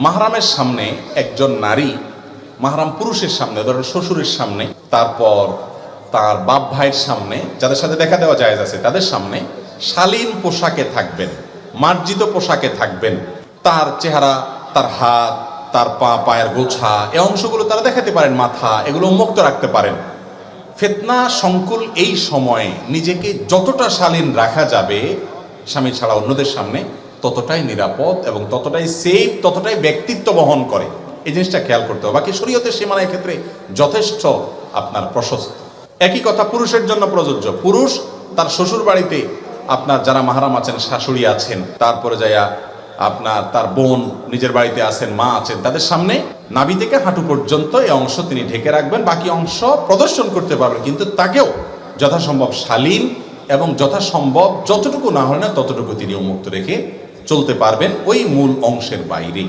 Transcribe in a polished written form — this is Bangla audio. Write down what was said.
মাহরামের সামনে একজন নারী মাহরাম পুরুষের সামনে, ধরেন শ্বশুরের সামনে, তারপর তার বাপ ভাইয়ের সামনে, যাদের সাথে দেখা দেওয়া জায়েজ আছে তাদের সামনে শালীন পোশাকে থাকবেন, মার্জিত পোশাকে থাকবেন। তার চেহারা, তার হাত, তার পা, পায়ের গোছা, এই অংশগুলো তারা দেখাতে পারেন, মাথা, এগুলো উন্মুক্ত রাখতে পারেন। ফিতনা সংকুল এই সময়ে নিজেকে যতটা শালীন রাখা যাবে স্বামী ছাড়া অন্যদের সামনে, ততটাই নিরাপদ এবং ততটাই সেফ, ততটাই ব্যক্তিত্ব বহন করে। এই জিনিসটা খেয়াল করতে হবে। বাকি শরীয়তের সীমানার ক্ষেত্রে যথেষ্ট আপনার প্রশস্ত। একই কথা পুরুষের জন্য প্রযোজ্য। পুরুষ তার শ্বশুর বাড়িতে আপনার যারা মাহরাম আছেন, শাশুড়ি আছেন, তারপরে যাইয়া আপনার তার বোন নিজের বাড়িতে আছেন, মা আছেন, তাদের সামনে নাভি থেকে হাঁটু পর্যন্ত এই অংশ তিনি ঢেকে রাখবেন, বাকি অংশ প্রদর্শন করতে পারবেন, কিন্তু তাকেও যথাসম্ভব শালীন এবং যথাসম্ভব যতটুকু না হয় না ততটুকু তিনি উন্মুক্ত রেখে চলতে পারবেন ওই মূল অংশের বাইরে।